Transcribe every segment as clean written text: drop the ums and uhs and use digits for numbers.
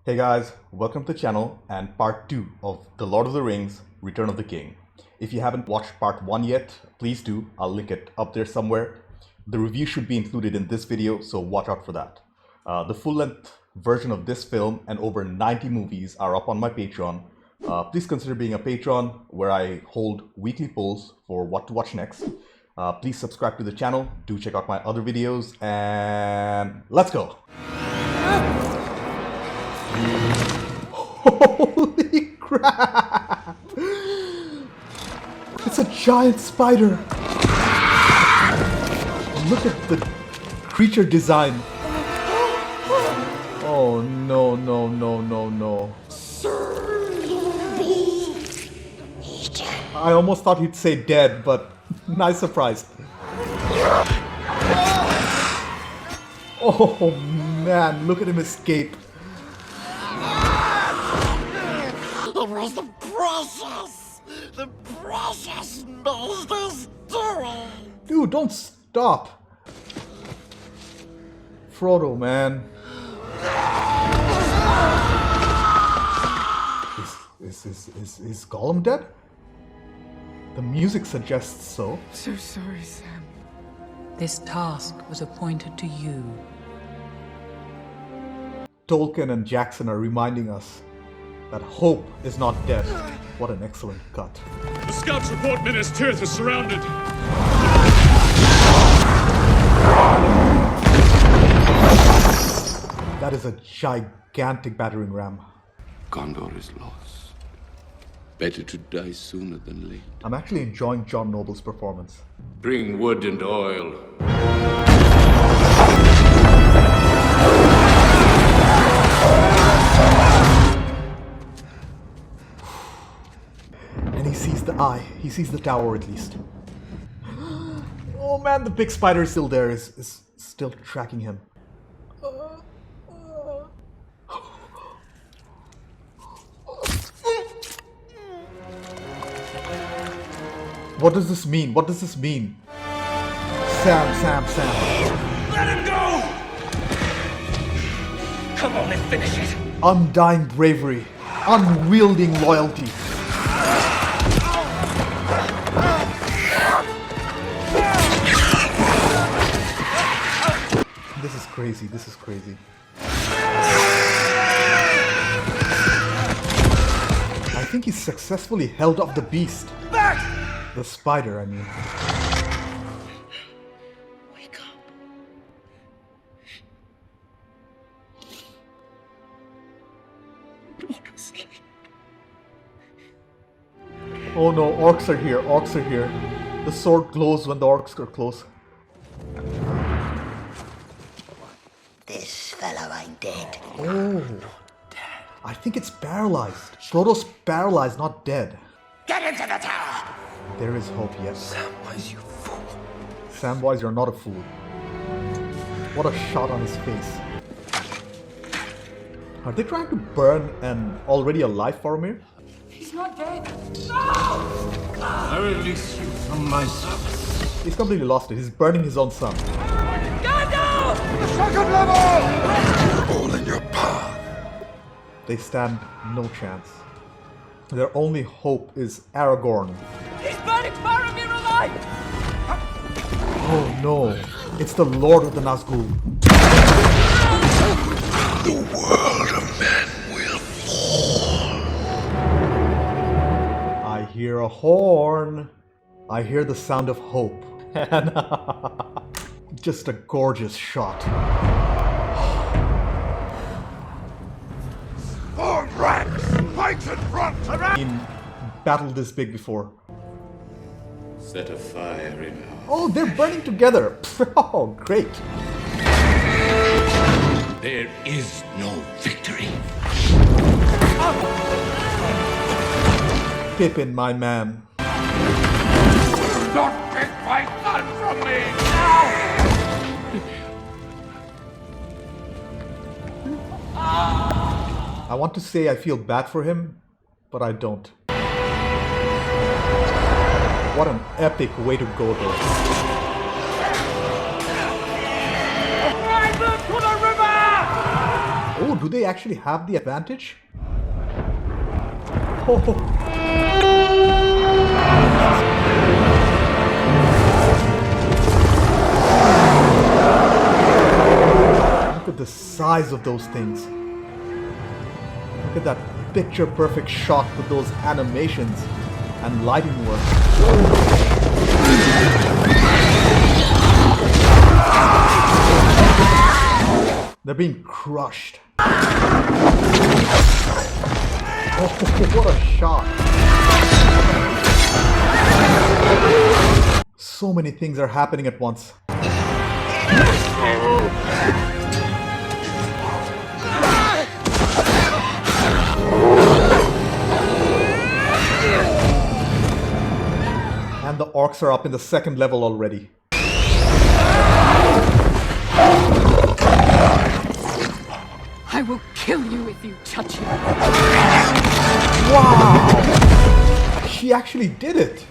Hey guys, welcome to the channel and part 2 of The Lord of the Rings Return of the King. If you haven't watched part 1 yet, please do. I'll link it up there somewhere. The review should be included in this video, so watch out for that. The full-length version of this film and over 90 movies are up on my Patreon. Please consider being a patron where I hold weekly polls for what to watch next. Please subscribe to the channel, do check out my other videos, and let's go! Holy crap! It's a giant spider! Look at the creature design. Oh no, no, no, no, no. I almost thought he'd say dead, but nice surprise. Oh man, look at him escape. It was the precious master's doing. Dude, don't stop. Frodo, man. Is Gollum dead? The music suggests so. So sorry, Sam. This task was appointed to you. Tolkien and Jackson are reminding us that hope is not dead. What an excellent cut. The scouts report Minas Tirith is surrounded. That is a gigantic battering ram. Gondor is lost. Better to die sooner than late. I'm actually enjoying John Noble's performance. Bring wood and oil. And he sees the eye. He sees the tower at least. Oh man, the big spider is still there. Is still tracking him. What does this mean? What does this mean? Sam. Let him go! Come on and finish it. Undying bravery. Unwielding loyalty. This is crazy. This is crazy. I think he successfully held off the beast. Back! The spider, I mean. Wake up. Oh no, orcs are here. Orcs are here. The sword glows when the orcs are close. This fellow ain't dead. Oh. I think it's paralyzed. Frodo's paralyzed, not dead. Get into the tower! There is hope, yes. Samwise, you fool. Samwise, you're not a fool. What a shot on his face. Are they trying to burn an already alive Faramir? He's not dead. I release you from my service. He's completely lost it. He's burning his own son. Second level! All in your path. They stand no chance. Their only hope is Aragorn. He's burning Faramir alive! Oh no, it's the Lord of the Nazgul. The world of men will fall. I hear a horn. I hear the sound of hope. And just a gorgeous shot. Form ranks! Pikes in front! In battle this big before. Set a fire in our... Oh, they're burning together. Oh, great. There is no victory. Pippin, my man. Do not take my son from me! I want to say I feel bad for him, but I don't. What an epic way to go though. do they actually have the advantage? Oh. Look at the size of those things. Look at that picture-perfect shot with those animations and lighting work. They're being crushed. Oh, what a shot. So many things are happening at once. And the orcs are up in the second level already. I will kill you if you touch him. Wow! She actually did it!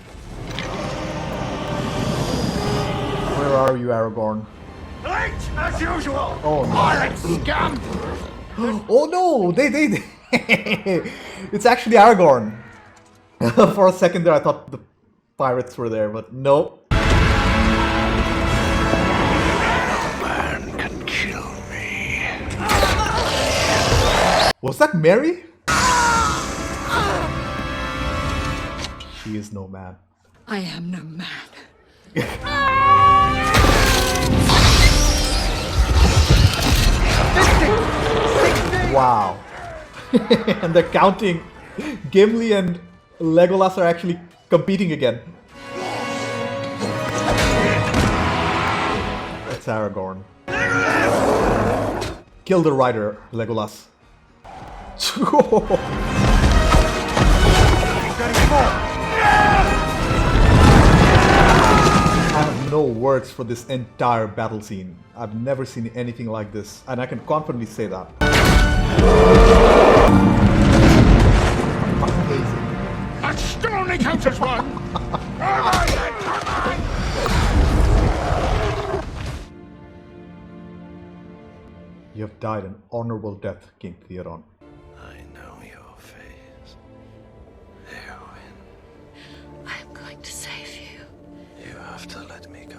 Where are you, Aragorn? Late as usual. Oh no! Pirate scum. Oh no! They It's actually Aragorn. For a second there I thought the pirates were there, but no. Man can kill me. Was that Mary? She is no man. I am no man. Wow. And they're counting. Gimli and Legolas are actually competing again. That's Aragorn. Kill the rider, Legolas. I have no words for this entire battle scene. I've never seen anything like this, and I can confidently say that. Amazing. That still only counts as one. You have died an honorable death, King Theoden. I know your face. Heroine, I am going to save you. you have to let me go.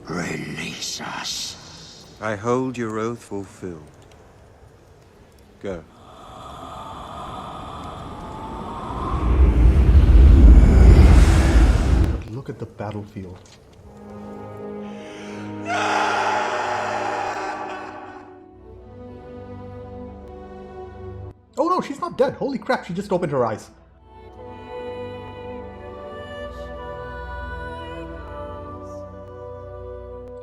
Release us. I hold your oath fulfilled. Go. But look at the battlefield. Oh no, she's not dead. Holy crap, she just opened her eyes.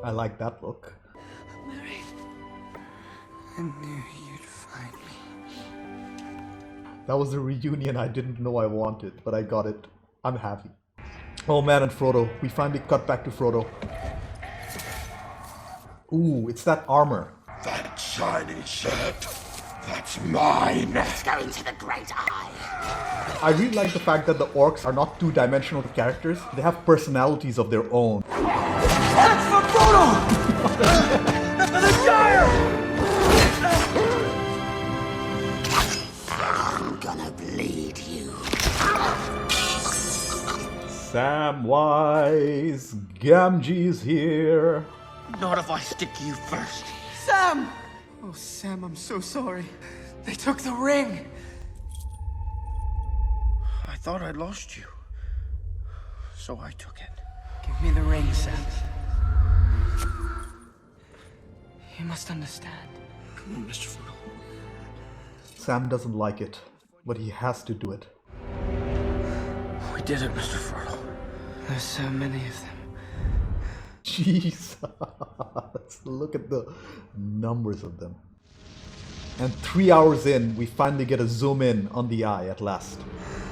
I like that look. I knew you'd find me. That was a reunion I didn't know I wanted, but I got it. I'm happy. Oh man, and Frodo. We finally cut back to Frodo. Ooh, it's that armor. That shiny shirt. That's mine. Let's go into the Great Eye. I really like the fact that the orcs are not two-dimensional characters. They have personalities of their own. That's for Frodo! The Shire! I'm gonna bleed you. Samwise Gamgee's here. Not if I stick you first. Sam! Oh, Sam, I'm so sorry. They took the ring. I thought I'd lost you. So I took it. Give me the ring, Sam. You must understand. Come on, Mr. Frodo. Sam doesn't like it, but he has to do it. We did it, Mr. Frodo. There's so many of them. Jesus. Look at the numbers of them. And 3 hours in, we finally get a zoom in on the eye at last.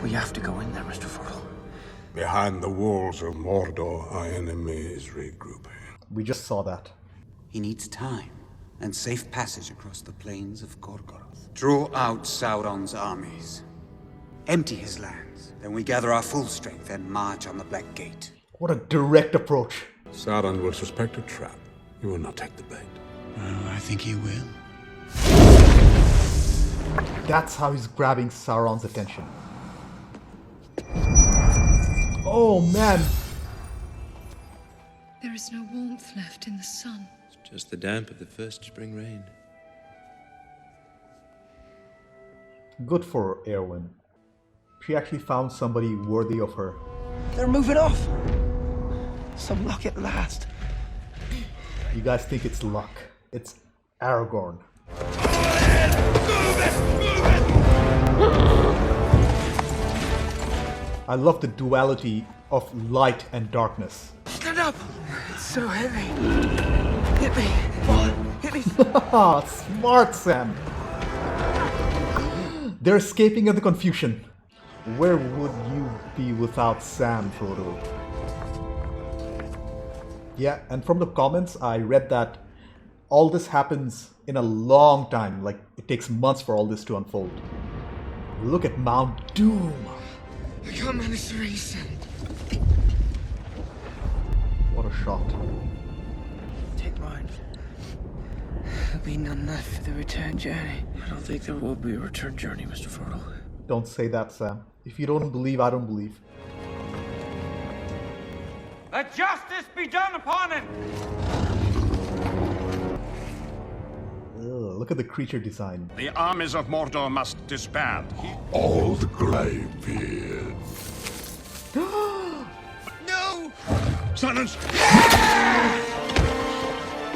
We have to go in there, Mr. Frodo. Behind the walls of Mordor, our enemy is regrouping. We just saw that. He needs time and safe passage across the plains of Gorgoroth. Draw out Sauron's armies. Empty his lands. Then we gather our full strength and march on the Black Gate. What a direct approach. Sauron will suspect a trap He will not take the bait. I think he will. That's how he's grabbing Sauron's attention. Oh man! There is no warmth left in the sun. It's just the damp of the first spring rain. Good for Erwin. She actually found somebody worthy of her. They're moving off. Some luck at last. You guys think it's luck. It's Aragorn. I love the duality of light and darkness. Stand up. It's so heavy. Hit me. Hit me. Ah, smart Sam. They're escaping in the confusion. Where would you be without Sam, Frodo? Yeah, and from the comments, I read that all this happens in a long time. Like, it takes months for all this to unfold. Look at Mount Doom. I can't manage the rings, Sam. What a shot. Take mine. There'll be none left for the return journey. I don't think there will be a return journey, Mr. Frodo. Don't say that, Sam. If you don't believe, I don't believe. Let justice be done upon him! Ugh, look at the creature design. The armies of Mordor must disband. Old Greybeard. No! Silence!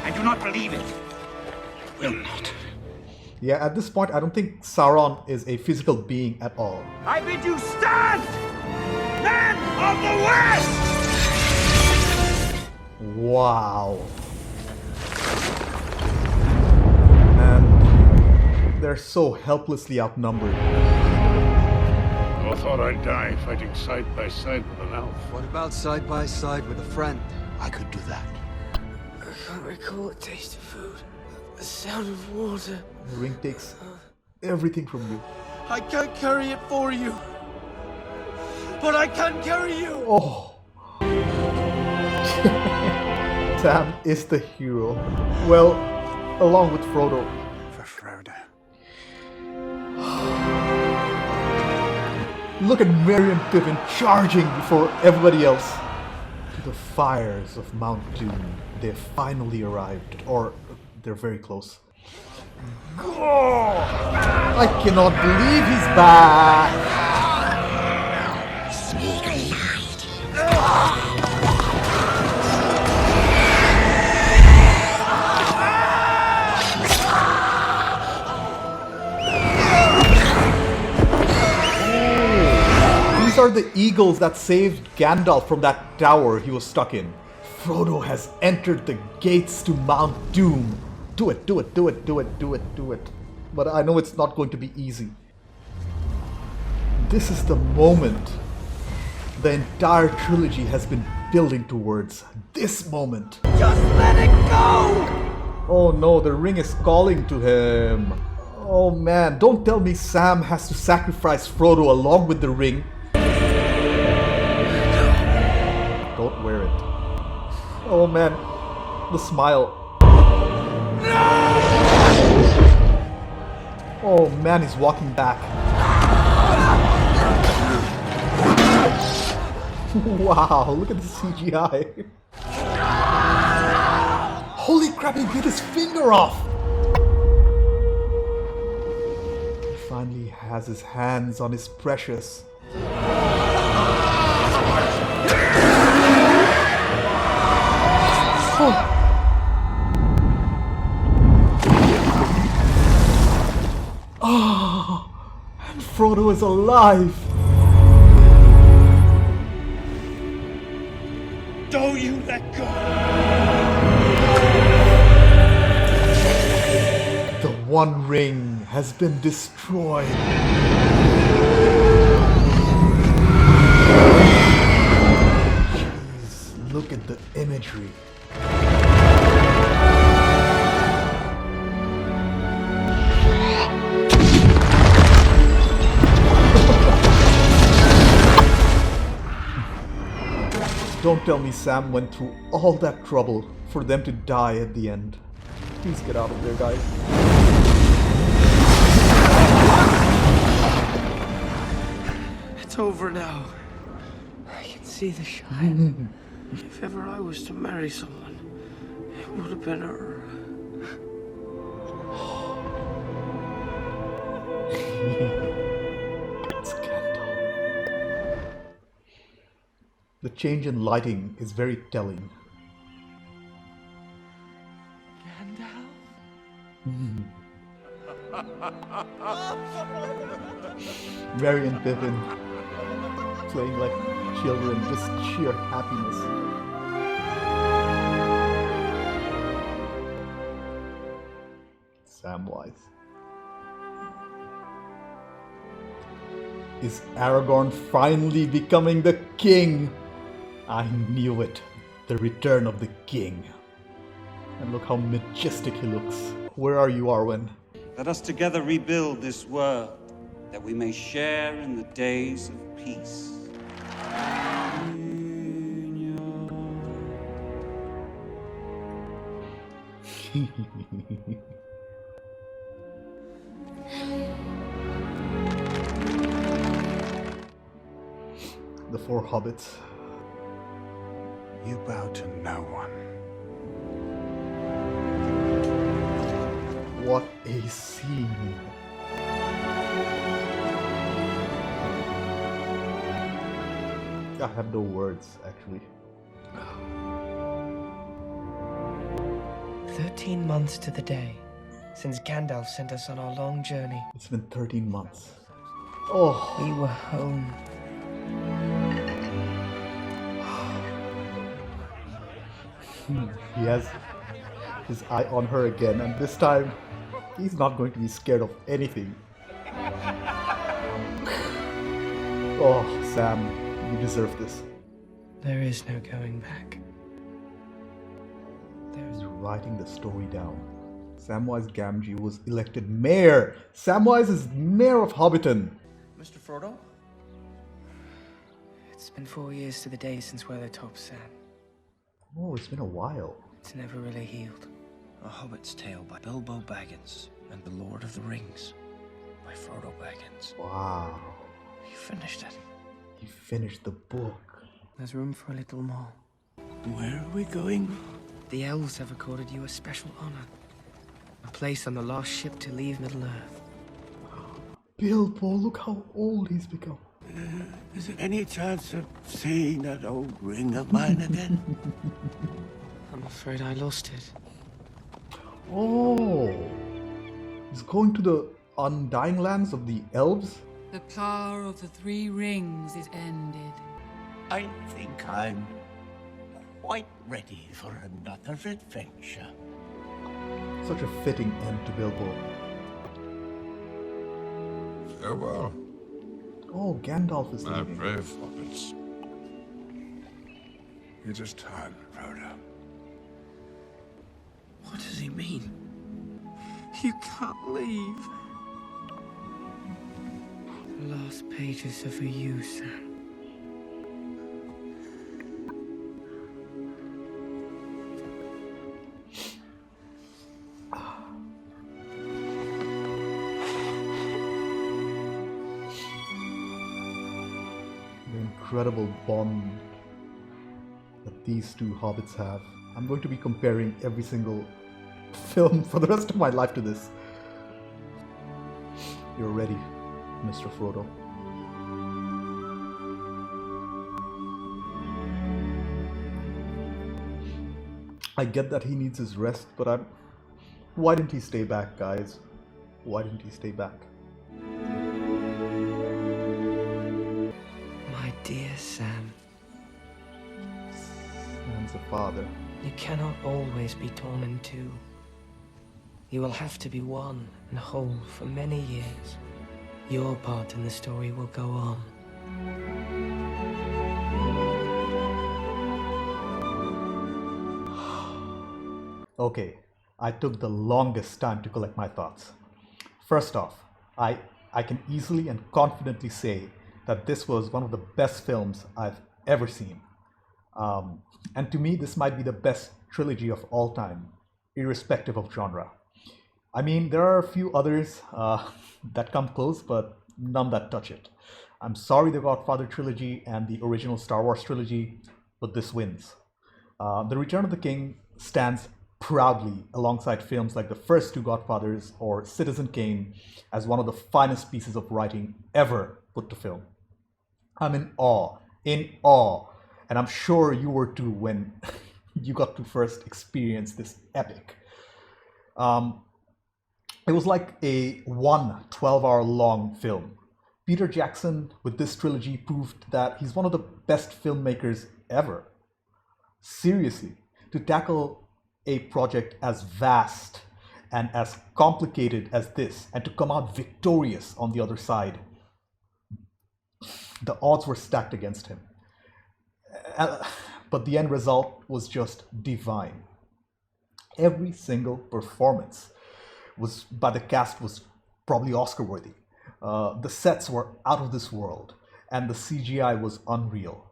I do not believe it. Will not. Yeah, at this point, I don't think Sauron is a physical being at all. I bid you stand! Men of the West! Wow. And they're so helplessly outnumbered. I thought I'd die fighting side by side with an elf. What about side by side with a friend? I could do that. I can't recall a taste of food. The sound of water. The ring takes everything from you. I can't carry it for you. But I can carry you. Oh. Sam is the hero. Well, along with Frodo. For Frodo. Look at Merry and Pippin charging before everybody else. To the fires of Mount Doom. They've finally arrived. Or they're very close. Oh, I cannot believe he's back. These are the eagles that saved Gandalf from that tower he was stuck in. Frodo has entered the gates to Mount Doom. Do it, do it, do it, do it, do it, do it. But I know it's not going to be easy. This is the moment the entire trilogy has been building towards. This moment. Just let it go! Oh no, the ring is calling to him. Oh man, don't tell me Sam has to sacrifice Frodo along with the ring. Don't wear it. Oh man, the smile. Oh man, he's walking back. Wow, look at the CGI. Holy crap, he bit his finger off! He finally has his hands on his precious. Oh. Oh, and Frodo is alive! Don't you let go! The One Ring has been destroyed. Jeez, look at the imagery. Don't tell me Sam went through all that trouble for them to die at the end. Please get out of there, guys. It's over now. I can see the shine. If ever I was to marry someone, it would have been her. It's Gandalf. The change in lighting is very telling. Mary and Pippin playing like children, just sheer happiness. Samwise. Is Aragorn finally becoming the king? I knew it. The return of the king. And look how majestic he looks. Where are you, Arwen? Let us together rebuild this world, that we may share in the days of peace. The four hobbits. You bow to no one. What a scene. I have no words, actually. 13 months to the day since Gandalf sent us on our long journey. It's been 13 months. Oh. We were home. He has his eye on her again, and this time he's not going to be scared of anything. Oh, Sam, you deserve this. There is no going back. He's writing the story down. Samwise Gamgee was elected mayor. Samwise is mayor of Hobbiton. Mr. Frodo? It's been 4 years to the day since Weathertop Sam. Oh, it's been a while. It's never really healed. A Hobbit's Tale by Bilbo Baggins and The Lord of the Rings by Frodo Baggins. Wow. You finished it. You finished the book. There's room for a little more. Where are we going? The elves have accorded you a special honor. A place on the last ship to leave Middle-earth. Bilbo, look how old he's become. Is there any chance of seeing that old ring of mine again? I'm afraid I lost it. Oh. He's going to the undying lands of the elves? The power of the three rings is ended. I think I'm quite ready for another adventure. Such a fitting end to Bilbo. Farewell, Oh, Gandalf is my leaving. brave hobbits. It is time, Frodo. What does he mean? You can't leave. The last pages are for you, Sam. The incredible bond that these two hobbits have. I'm going to be comparing every single film for the rest of my life to this. You're ready, Mr. Frodo. I get that he needs his rest, but why didn't he stay back, guys? Why didn't he stay back? My dear Sam, Sam's a father. you cannot always be torn in two. You will have to be one and whole for many years. Your part in the story will go on. Okay, I took the longest time to collect my thoughts. First off, I can easily and confidently say that this was one of the best films I've ever seen. And to me, this might be the best trilogy of all time, irrespective of genre. I mean, there are a few others that come close, but none that touch it. I'm sorry, the Godfather trilogy and the original Star Wars trilogy, but this wins. The Return of the King stands proudly alongside films like the first two Godfathers or Citizen Kane as one of the finest pieces of writing ever put to film. I'm in awe, and I'm sure you were too when you got to first experience this epic. Um, it was like a 12-hour long film. Peter Jackson, with this trilogy, proved that he's one of the best filmmakers ever. Seriously, to tackle a project as vast and as complicated as this, and to come out victorious on the other side, the odds were stacked against him. Uh, But the end result was just divine. Every single performance was by the cast was probably Oscar worthy. The sets were out of this world, and the CGI was unreal.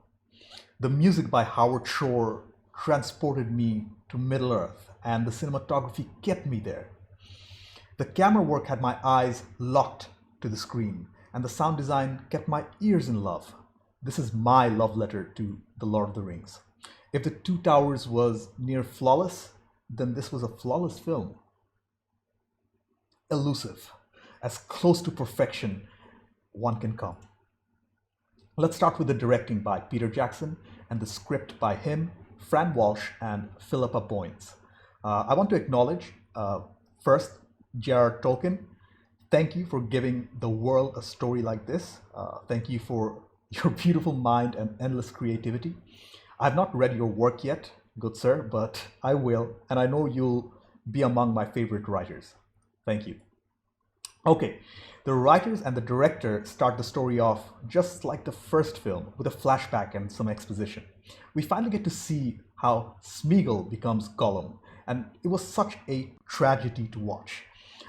The music by Howard Shore transported me to Middle Earth, and the cinematography kept me there. The camera work had my eyes locked to the screen, and the sound design kept my ears in love. This is my love letter to The Lord of the Rings. If The Two Towers was near flawless, then this was a flawless film. Elusive, as close to perfection one can come. Let's start with the directing by Peter Jackson and the script by him, Fran Walsh, and Philippa Boyens. I want to acknowledge first J.R.R. Tolkien. Thank you for giving the world a story like this. Thank you for your beautiful mind and endless creativity. I've not read your work yet, good sir, but I will, and I know you'll be among my favorite writers. Thank you. Okay, the writers and the director start the story off just like the first film, with a flashback and some exposition. We finally get to see how Smeagol becomes Gollum, and it was such a tragedy to watch.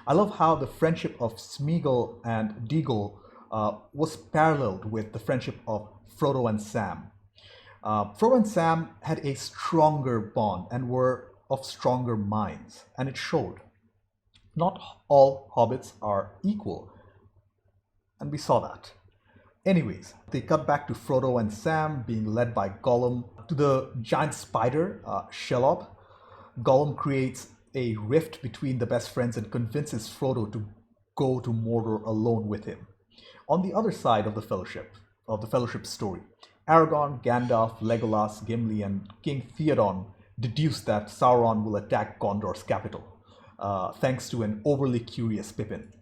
I love how the friendship of Smeagol and Deagle was paralleled with the friendship of Frodo and Sam. Frodo and Sam had a stronger bond and were of stronger minds, and it showed. Not all hobbits are equal, and we saw that. Anyways, they cut back to Frodo and Sam being led by Gollum to the giant spider, Shelob. Gollum creates a rift between the best friends and convinces Frodo to go to Mordor alone with him. On the other side of the Fellowship story, Aragorn, Gandalf, Legolas, Gimli, and King Theoden deduce that Sauron will attack Gondor's capital, thanks to an overly curious Pippin.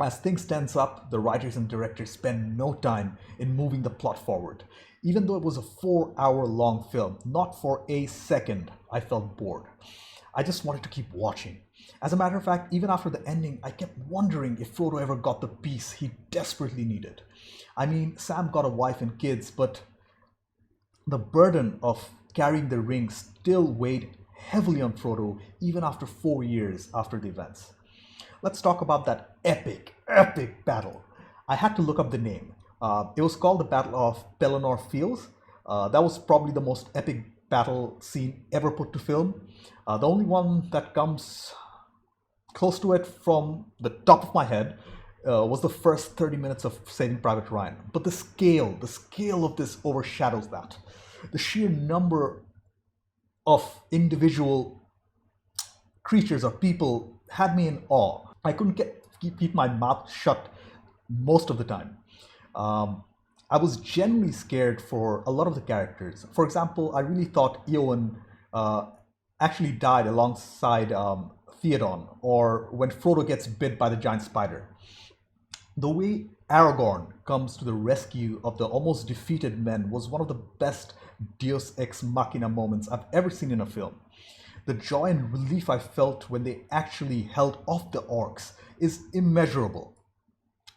As things tense up, the writers and directors spend no time in moving the plot forward. Even though it was a 4-hour long film, not for a second I felt bored. I just wanted to keep watching. As a matter of fact, even after the ending, I kept wondering if Frodo ever got the peace he desperately needed. I mean, Sam got a wife and kids, but the burden of carrying the ring still weighed heavily on Frodo even after 4 years after the events. Let's talk about that epic battle. I had to look up the name. It was called the Battle of Pelennor Fields. That was probably the most epic battle scene ever put to film. The only one that comes close to it from the top of my head was the first 30 minutes of Saving Private Ryan. But the scale of this overshadows that. The sheer number of individual creatures or people had me in awe. I couldn't keep my mouth shut most of the time. I was genuinely scared for a lot of the characters. For example, I really thought Eowyn actually died alongside Theoden, or when Frodo gets bit by the giant spider. The way Aragorn comes to the rescue of the almost defeated men was one of the best Deus Ex Machina moments I've ever seen in a film. The joy and relief I felt when they actually held off the orcs is immeasurable.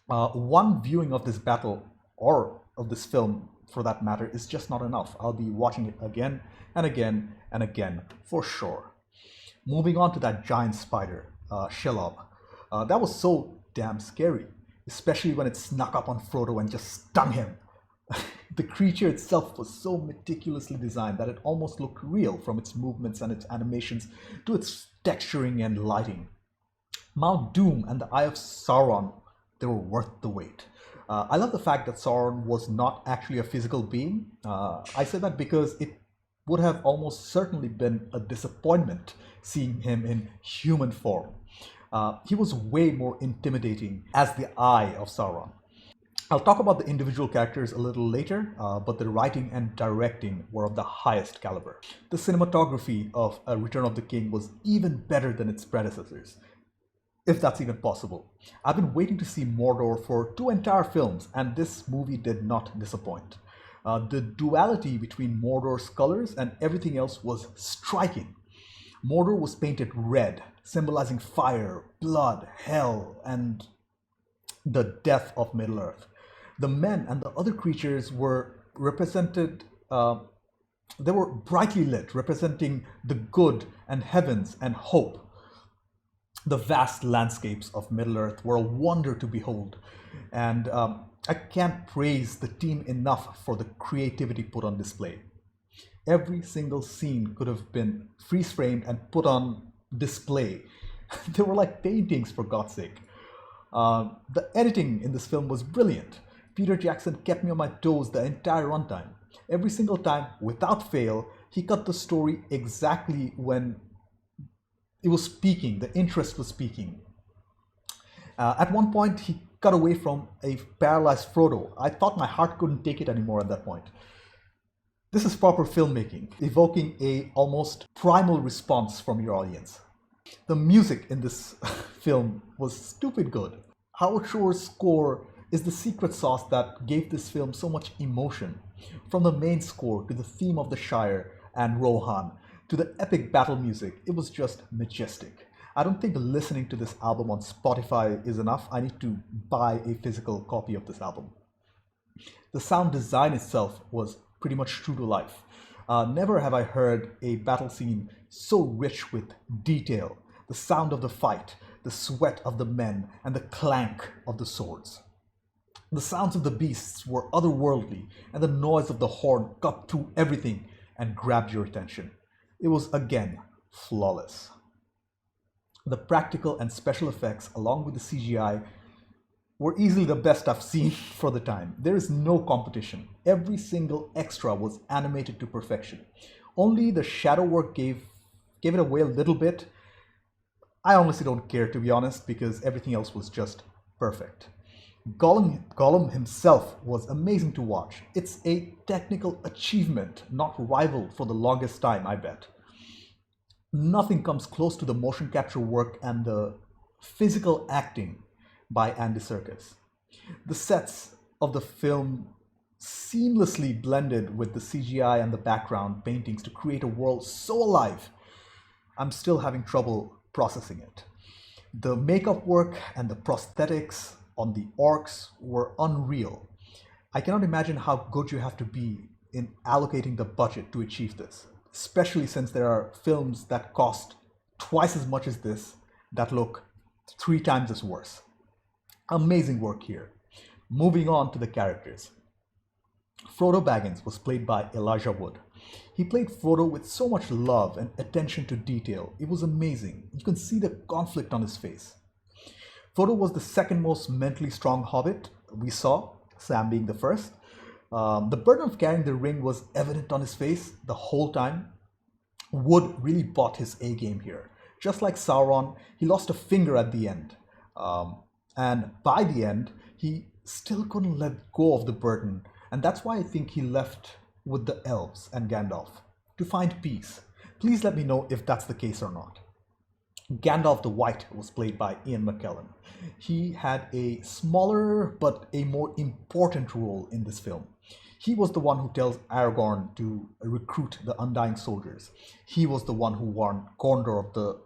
One viewing of this battle, or of this film for that matter, is just not enough. I'll be watching it again and again and again for sure. Moving on to that giant spider, Shelob. That was so damn scary, especially when it snuck up on Frodo and just stung him. The creature itself was so meticulously designed that it almost looked real, from its movements and its animations to its texturing and lighting. Mount Doom and the Eye of Sauron, they were worth the wait. I love the fact that Sauron was not actually a physical being. I say that because it would have almost certainly been a disappointment seeing him in human form. He was way more intimidating as the Eye of Sauron. I'll talk about the individual characters a little later, but the writing and directing were of the highest caliber. The cinematography of A Return of the King was even better than its predecessors, if that's even possible. I've been waiting to see Mordor for 2 entire films, and this movie did not disappoint. The duality between Mordor's colors and everything else was striking. Mordor was painted red, symbolizing fire, blood, hell, and the death of Middle-earth. The men and the other creatures were represented, they were brightly lit, representing the good and heavens and hope. The vast landscapes of Middle-earth were a wonder to behold, and I can't praise the team enough for the creativity put on display. Every single scene could have been freeze-framed and put on display. They were like paintings, for God's sake. The editing in this film was brilliant. Peter Jackson kept me on my toes the entire runtime. Every single time, without fail, he cut the story exactly when it was peaking, the interest was peaking. At one point, he cut away from a paralyzed Frodo. I thought my heart couldn't take it anymore at that point. This is proper filmmaking, evoking a almost primal response from your audience. The music in this film was stupid good. Howard Shore's score is the secret sauce that gave this film so much emotion. From the main score to the theme of the Shire and Rohan to the epic battle music, it was just majestic. I don't think listening to this album on Spotify is enough. I need to buy a physical copy of this album. The sound design itself was pretty much true to life. Never have I heard a battle scene so rich with detail. The sound of the fight, the sweat of the men, and the clank of the swords. The sounds of the beasts were otherworldly, and the noise of the horn cut through everything and grabbed your attention. It was again flawless. The practical and special effects, along with the CGI, were easily the best I've seen for the time. There is no competition. Every single extra was animated to perfection. Only the shadow work gave it away a little bit. I honestly don't care, to be honest, because everything else was just perfect. Gollum himself was amazing to watch. It's a technical achievement, not rivaled for the longest time, I bet. Nothing comes close to the motion capture work and the physical acting by Andy Serkis. The sets of the film seamlessly blended with the CGI and the background paintings to create a world so alive. I'm still having trouble processing it. The makeup work and the prosthetics on the orcs were unreal. I cannot imagine how good you have to be in allocating the budget to achieve this, especially since there are films that cost twice as much as this that look 3 times as worse. Amazing work here. Moving on to the characters. Frodo Baggins was played by Elijah Wood. He played Frodo with so much love and attention to detail. It was amazing. You can see the conflict on his face. Frodo was the second most mentally strong hobbit we saw, Sam being the first. The burden of carrying the ring was evident on his face the whole time. Wood really bought his A game here. Just like Sauron, he lost a finger at the end. And by the end, he still couldn't let go of the burden. And that's why I think he left with the elves and Gandalf to find peace. Please let me know if that's the case or not. Gandalf the White was played by Ian McKellen. He had a smaller but a more important role in this film. He was the one who tells Aragorn to recruit the Undying Soldiers. He was the one who warned Gondor of the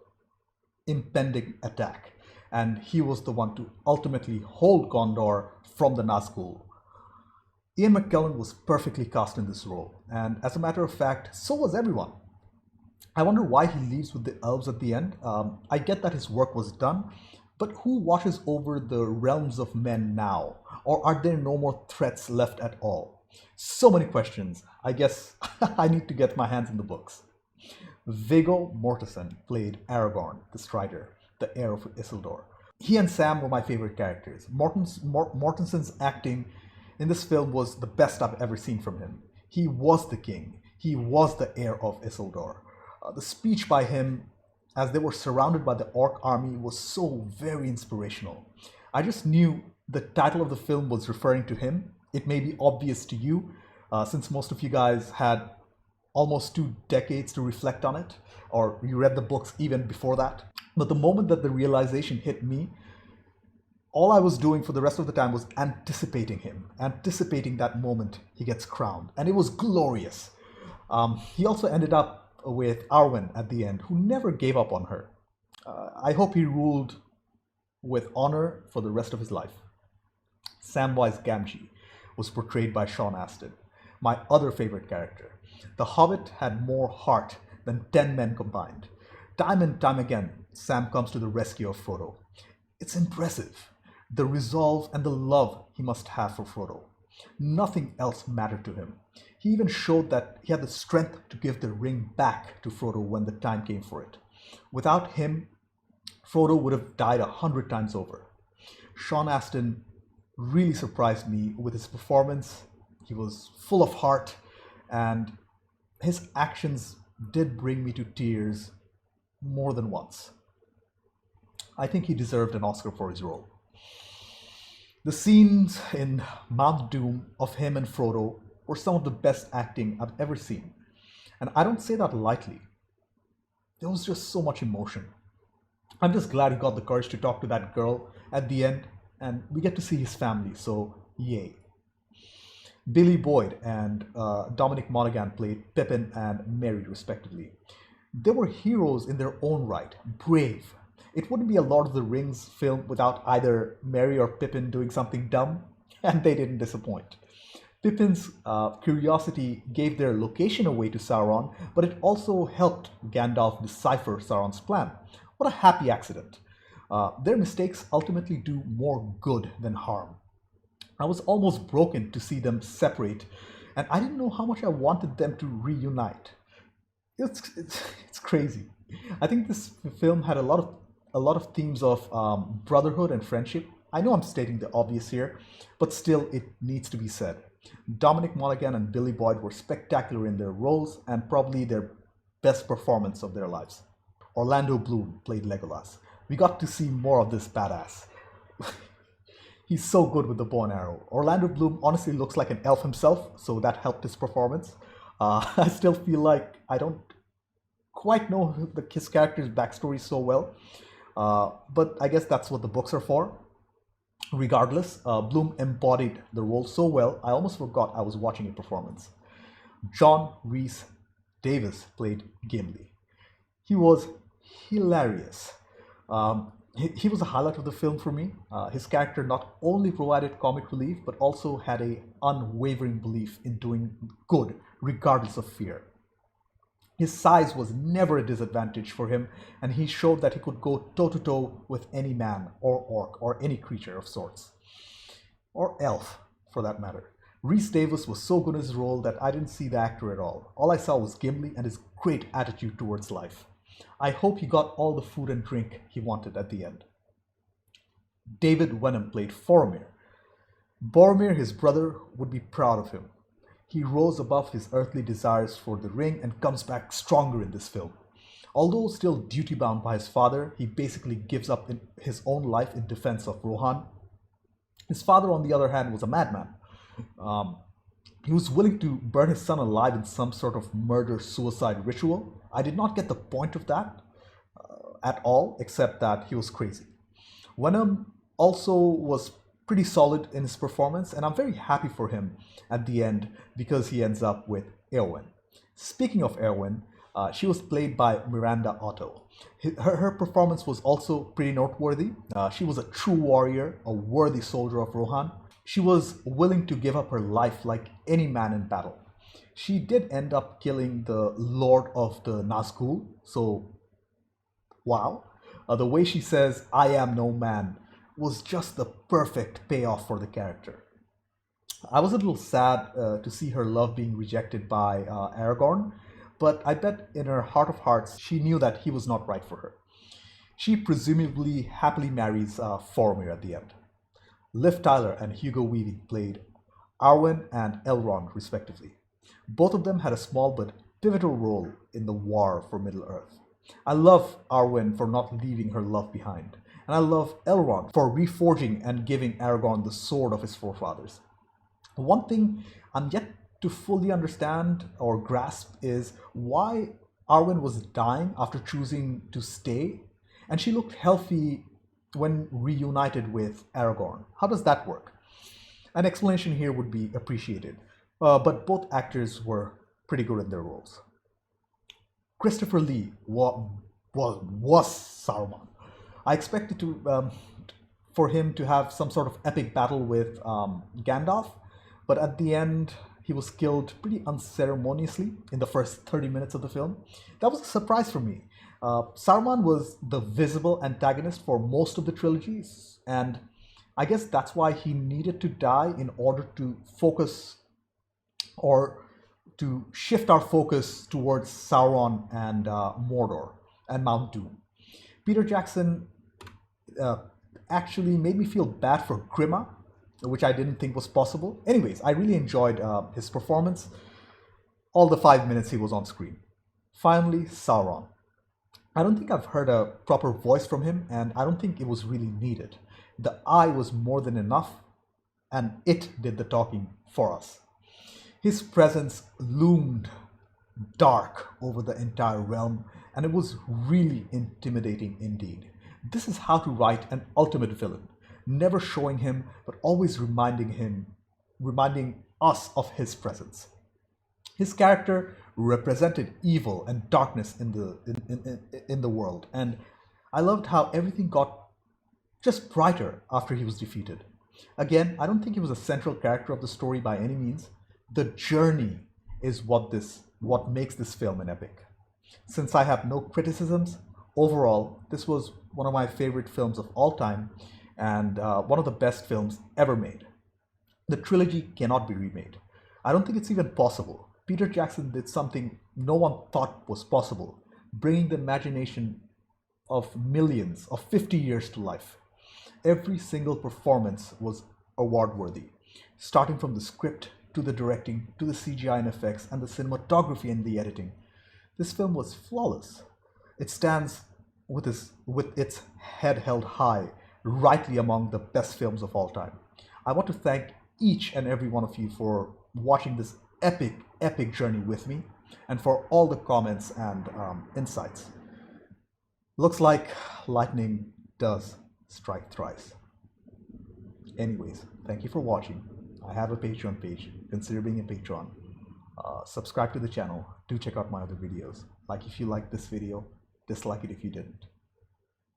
impending attack. And he was the one to ultimately hold Gondor from the Nazgul. Ian McKellen was perfectly cast in this role, and as a matter of fact, so was everyone. I wonder why he leaves with the elves at the end. I get that his work was done, but who watches over the realms of men now? Or are there no more threats left at all? So many questions. I guess I need to get my hands in the books. Viggo Mortensen played Aragorn, the Strider, the heir of Isildur. He and Sam were my favorite characters. Mortensen's acting in this film was the best I've ever seen from him. He was the king. He was the heir of Isildur. The speech by him as they were surrounded by the orc army was so very inspirational. I just knew the title of the film was referring to him. It may be obvious to you, since most of you guys had almost 2 decades to reflect on it, or you read the books even before that. But the moment that the realization hit me, all I was doing for the rest of the time was anticipating him, anticipating that moment he gets crowned. And it was glorious. He also ended up with Arwen at the end, who never gave up on her. I hope he ruled with honor for the rest of his life. Samwise Gamgee was portrayed by Sean Astin, my other favorite character. The Hobbit had more heart than 10 men combined. Time and time again, Sam comes to the rescue of Frodo. It's impressive, the resolve and the love he must have for Frodo. Nothing else mattered to him. He even showed that he had the strength to give the ring back to Frodo when the time came for it. Without him, Frodo would have died 100 times over. Sean Astin really surprised me with his performance. He was full of heart, and his actions did bring me to tears more than once. I think he deserved an Oscar for his role. The scenes in Mount Doom of him and Frodo were some of the best acting I've ever seen. And I don't say that lightly. There was just so much emotion. I'm just glad he got the courage to talk to that girl at the end, and we get to see his family, so yay. Billy Boyd and Dominic Monaghan played Pippin and Merry, respectively. They were heroes in their own right, brave. It wouldn't be a Lord of the Rings film without either Merry or Pippin doing something dumb, and they didn't disappoint. Pippin's curiosity gave their location away to Sauron, but it also helped Gandalf decipher Sauron's plan. What a happy accident. Their mistakes ultimately do more good than harm. I was almost broken to see them separate, and I didn't know how much I wanted them to reunite. It's crazy. I think this film had a lot of themes of brotherhood and friendship. I know I'm stating the obvious here, but still it needs to be said. Dominic Monaghan and Billy Boyd were spectacular in their roles and probably their best performance of their lives. Orlando Bloom played Legolas. We got to see more of this badass. He's so good with the bow and arrow. Orlando Bloom honestly looks like an elf himself, so that helped his performance. I still feel like I don't quite know his character's backstory so well, but I guess that's what the books are for. Regardless, Bloom embodied the role so well, I almost forgot I was watching a performance. John Rhys Davies played Gimli. He was hilarious. He was a highlight of the film for me. His character not only provided comic relief, but also had an unwavering belief in doing good, regardless of fear. His size was never a disadvantage for him, and he showed that he could go toe-to-toe with any man or orc or any creature of sorts. Or elf, for that matter. Rhys Davies was so good in his role that I didn't see the actor at all. All I saw was Gimli and his great attitude towards life. I hope he got all the food and drink he wanted at the end. David Wenham played Boromir. Boromir, his brother, would be proud of him. He rose above his earthly desires for the ring and comes back stronger in this film. Although still duty-bound by his father, he basically gives up his own life in defense of Rohan. His father, on the other hand, was a madman. He was willing to burn his son alive in some sort of murder-suicide ritual. I did not get the point of that at all, except that he was crazy. Wenham also was pretty solid in his performance, and I'm very happy for him at the end because he ends up with Eowyn. Speaking of Eowyn, she was played by Miranda Otto. Her performance was also pretty noteworthy. She was a true warrior, a worthy soldier of Rohan. She was willing to give up her life like any man in battle. She did end up killing the Lord of the Nazgul, so wow. The way she says, "I am no man," was just the perfect payoff for the character. I was a little sad to see her love being rejected by Aragorn, but I bet in her heart of hearts she knew that he was not right for her. She presumably happily marries Faramir at the end. Liv Tyler and Hugo Weaving played Arwen and Elrond, respectively. Both of them had a small but pivotal role in the war for Middle Earth. I love Arwen for not leaving her love behind, and I love Elrond for reforging and giving Aragorn the sword of his forefathers. One thing I'm yet to fully understand or grasp is why Arwen was dying after choosing to stay, and she looked healthy when reunited with Aragorn. How does that work? An explanation here would be appreciated, but both actors were pretty good in their roles. Christopher Lee was Saruman. I expected for him to have some sort of epic battle with Gandalf, but at the end he was killed pretty unceremoniously in the first 30 minutes of the film. That was a surprise for me. Saruman was the visible antagonist for most of the trilogies, and I guess that's why he needed to die in order to focus or to shift our focus towards Sauron and Mordor and Mount Doom. Peter Jackson uh, actually made me feel bad for Grima, which I didn't think was possible. Anyways, I really enjoyed his performance all the 5 minutes he was on screen. Finally, Sauron. I don't think I've heard a proper voice from him, and I don't think it was really needed. The eye was more than enough, and it did the talking for us. His presence loomed dark over the entire realm, and it was really intimidating indeed. This is how to write an ultimate villain, never showing him, but always reminding us of his presence. His character represented evil and darkness in the world, and I loved how everything got just brighter after he was defeated. Again, I don't think he was a central character of the story by any means. The journey is what makes this film an epic. Since I have no criticisms, overall, this was one of my favorite films of all time and one of the best films ever made. The trilogy cannot be remade. I don't think it's even possible. Peter Jackson did something no one thought was possible, bringing the imagination of millions of 50 years to life. Every single performance was award worthy, starting from the script to the directing to the CGI and effects and the cinematography and the editing. This film was flawless. It stands with its head held high, rightly among the best films of all time. I want to thank each and every one of you for watching this epic journey with me and for all the comments and insights. Looks like lightning does strike thrice. Anyways, thank you for watching. I have a Patreon page. Consider being a patron. Subscribe to the channel. Do check out my other videos. Like if you liked this video, dislike it if you didn't.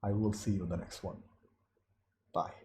I will see you in the next one. Bye.